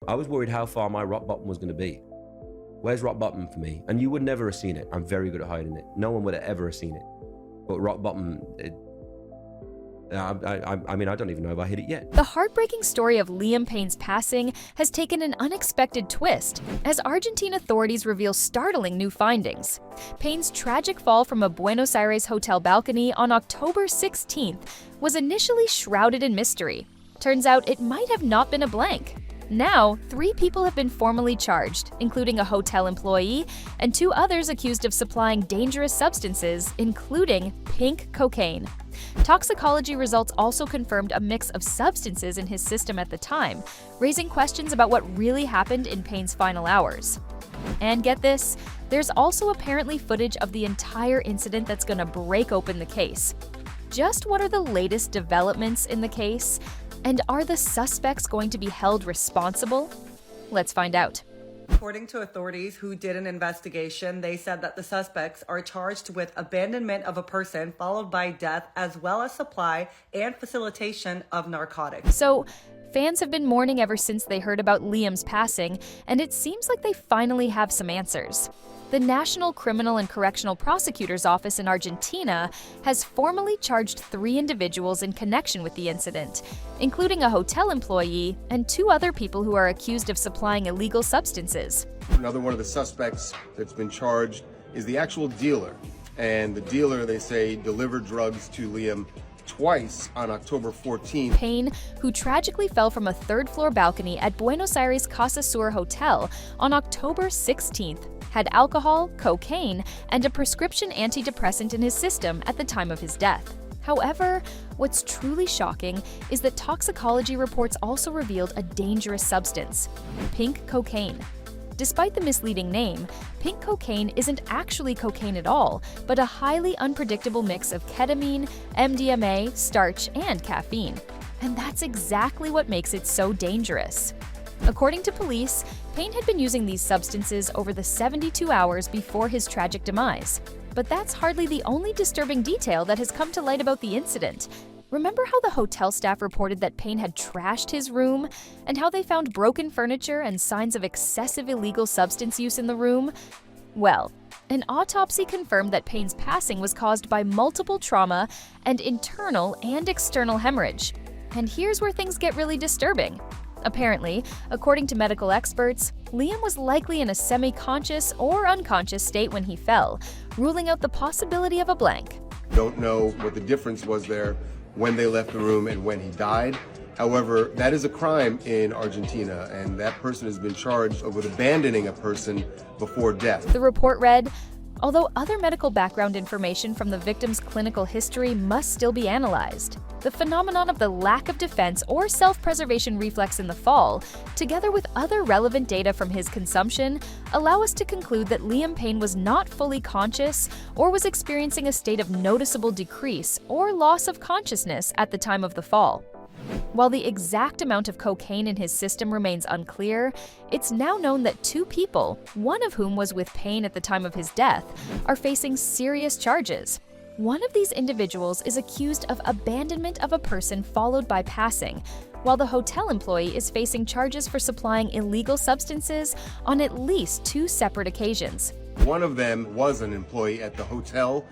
I was worried how far my rock bottom was going to be. Where's rock bottom for me? And you would never have seen it. I'm very good at hiding it. No one would have ever seen it. But rock bottom, I mean, I don't even know if I hit it yet. The heartbreaking story of Liam Payne's passing has taken an unexpected twist as Argentine authorities reveal startling new findings. Payne's tragic fall from a Buenos Aires hotel balcony on October 16th was initially shrouded in mystery. Turns out it might have not been a blank. Now, 3 people have been formally charged, including a hotel employee and 2 others accused of supplying dangerous substances, including pink cocaine. Toxicology results also confirmed a mix of substances in his system at the time, raising questions about what really happened in Payne's final hours. And get this, there's also apparently footage of the entire incident that's going to break open the case. Just what are the latest developments in the case? And are the suspects going to be held responsible? Let's find out. According to authorities who did an investigation, they said that the suspects are charged with abandonment of a person followed by death, as well as supply and facilitation of narcotics. So, fans have been mourning ever since they heard about Liam's passing, and it seems like they finally have some answers. The National Criminal and Correctional Prosecutor's Office in Argentina has formally charged 3 individuals in connection with the incident, including a hotel employee and 2 other people who are accused of supplying illegal substances. Another one of the suspects that's been charged is the actual dealer. And the dealer, they say, delivered drugs to Liam twice on October 14th. Payne, who tragically fell from a 3rd-floor balcony at Buenos Aires Casa Sur Hotel on October 16th, had alcohol, cocaine, and a prescription antidepressant in his system at the time of his death. However, what's truly shocking is that toxicology reports also revealed a dangerous substance: pink cocaine. Despite the misleading name, pink cocaine isn't actually cocaine at all, but a highly unpredictable mix of ketamine, MDMA, starch, and caffeine. And that's exactly what makes it so dangerous. According to police, Payne had been using these substances over the 72 hours before his tragic demise. But that's hardly the only disturbing detail that has come to light about the incident. Remember how the hotel staff reported that Payne had trashed his room, and how they found broken furniture and signs of excessive illegal substance use in the room? Well, an autopsy confirmed that Payne's passing was caused by multiple trauma and internal and external hemorrhage. And here's where things get really disturbing. Apparently, according to medical experts, Liam was likely in a semi-conscious or unconscious state when he fell, ruling out the possibility of a blank. Don't know what the difference was there when they left the room and when he died. However, that is a crime in Argentina, and that person has been charged with abandoning a person before death. The report read, although other medical background information from the victim's clinical history must still be analyzed, the phenomenon of the lack of defense or self-preservation reflex in the fall, together with other relevant data from his consumption, allow us to conclude that Liam Payne was not fully conscious or was experiencing a state of noticeable decrease or loss of consciousness at the time of the fall. While the exact amount of cocaine in his system remains unclear, it's now known that 2 people, one of whom was with Payne at the time of his death, are facing serious charges. One of these individuals is accused of abandonment of a person followed by passing, while the hotel employee is facing charges for supplying illegal substances on at least 2 separate occasions. One of them was an employee at the hotel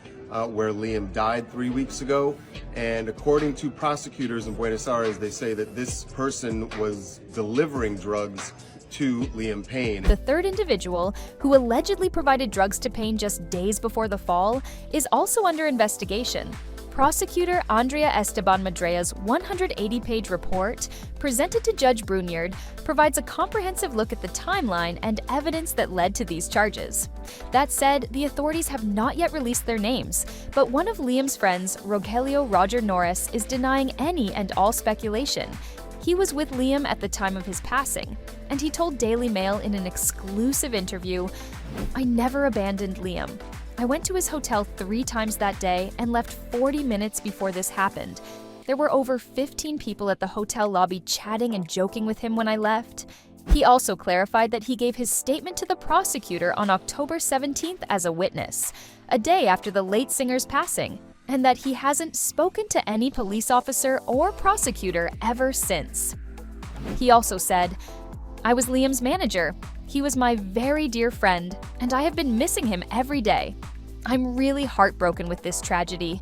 where Liam died 3 weeks ago. And according to prosecutors in Buenos Aires, they say that this person was delivering drugs to Liam Payne. The 3rd individual, who allegedly provided drugs to Payne just days before the fall, is also under investigation. Prosecutor Andrea Esteban Madrea's 180-page report, presented to Judge Brunyard, provides a comprehensive look at the timeline and evidence that led to these charges. That said, the authorities have not yet released their names, but one of Liam's friends, Rogelio Roger Norris, is denying any and all speculation. He was with Liam at the time of his passing, and he told Daily Mail in an exclusive interview, "I never abandoned Liam. I went to his hotel 3 times that day and left 40 minutes before this happened. There were over 15 people at the hotel lobby chatting and joking with him when I left." He also clarified that he gave his statement to the prosecutor on October 17th as a witness, a day after the late singer's passing, and that he hasn't spoken to any police officer or prosecutor ever since. He also said, I was Liam's manager. He was my very dear friend, and I have been missing him every day. I'm really heartbroken with this tragedy.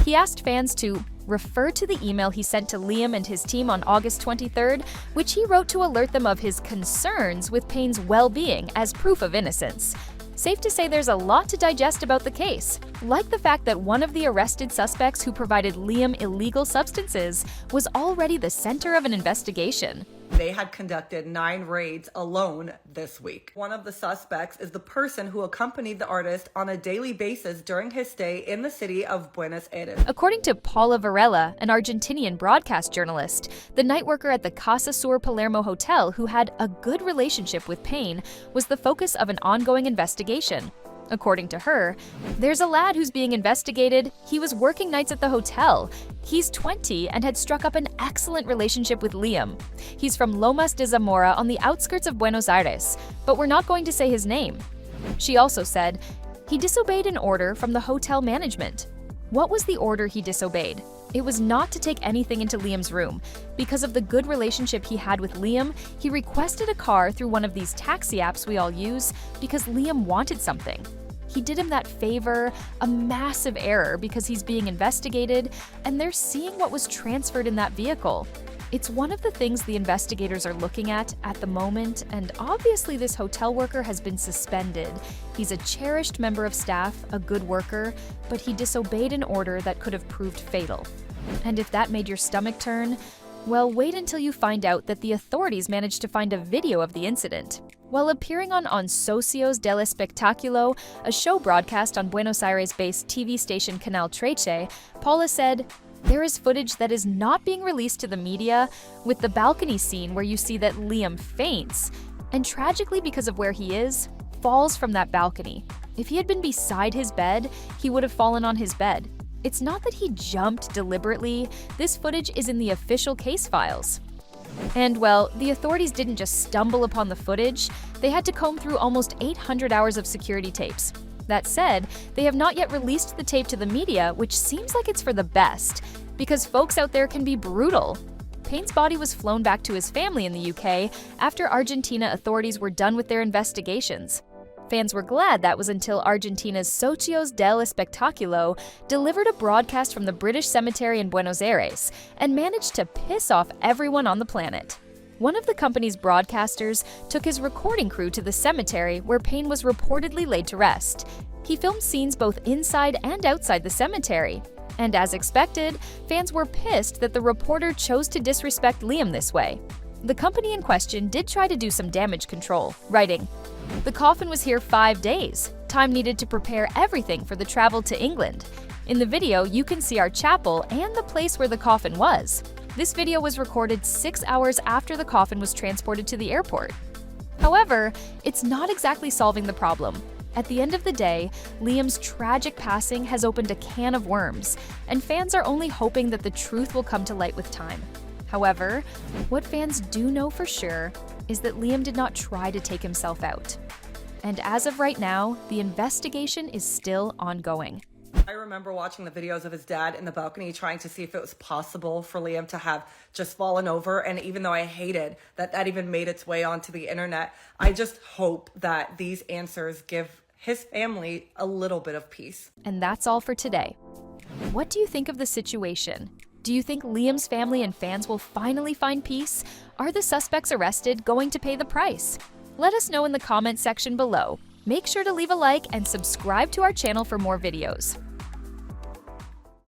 He asked fans to refer to the email he sent to Liam and his team on August 23rd, which he wrote to alert them of his concerns with Payne's well-being as proof of innocence. Safe to say there's a lot to digest about the case, like the fact that one of the arrested suspects who provided Liam illegal substances was already the center of an investigation. They had conducted 9 raids alone this week. One of the suspects is the person who accompanied the artist on a daily basis during his stay in the city of Buenos Aires. According to Paula Varela, an Argentinian broadcast journalist, the night worker at the Casa Sur Palermo Hotel who had a good relationship with Payne was the focus of an ongoing investigation. According to her, there's a lad who's being investigated. He was working nights at the hotel. He's 20 and had struck up an excellent relationship with Liam. He's from Lomas de Zamora on the outskirts of Buenos Aires, but we're not going to say his name. She also said, he disobeyed an order from the hotel management. What was the order he disobeyed? It was not to take anything into Liam's room. Because of the good relationship he had with Liam, he requested a car through one of these taxi apps we all use because Liam wanted something. He did him that favor, a massive error because he's being investigated, and they're seeing what was transferred in that vehicle. It's one of the things the investigators are looking at the moment, and obviously this hotel worker has been suspended. He's a cherished member of staff, a good worker, but he disobeyed an order that could have proved fatal. And if that made your stomach turn, well, wait until you find out that the authorities managed to find a video of the incident. While appearing on Socios del Espectáculo, a show broadcast on Buenos Aires-based TV station Canal 13, Paula said, there is footage that is not being released to the media, with the balcony scene where you see that Liam faints, and tragically because of where he is, falls from that balcony. If he had been beside his bed, he would have fallen on his bed. It's not that he jumped deliberately. This footage is in the official case files. And well, the authorities didn't just stumble upon the footage, they had to comb through almost 800 hours of security tapes. That said, they have not yet released the tape to the media, which seems like it's for the best, because folks out there can be brutal. Payne's body was flown back to his family in the UK after Argentina authorities were done with their investigations. Fans were glad that was until Argentina's Socios del Espectáculo delivered a broadcast from the British cemetery in Buenos Aires and managed to piss off everyone on the planet. One of the company's broadcasters took his recording crew to the cemetery where Payne was reportedly laid to rest. He filmed scenes both inside and outside the cemetery. And as expected, fans were pissed that the reporter chose to disrespect Liam this way. The company in question did try to do some damage control, writing, "The coffin was here 5 days. Time needed to prepare everything for the travel to England. In the video, you can see our chapel and the place where the coffin was. This video was recorded 6 hours after the coffin was transported to the airport." However, it's not exactly solving the problem. At the end of the day, Liam's tragic passing has opened a can of worms, and fans are only hoping that the truth will come to light with time. However, what fans do know for sure is that Liam did not try to take himself out. And as of right now, the investigation is still ongoing. I remember watching the videos of his dad in the balcony trying to see if it was possible for Liam to have just fallen over. And even though I hated that that even made its way onto the internet, I just hope that these answers give his family a little bit of peace. And that's all for today. What do you think of the situation? Do you think Liam's family and fans will finally find peace? Are the suspects arrested going to pay the price? Let us know in the comment section below. Make sure to leave a like and subscribe to our channel for more videos.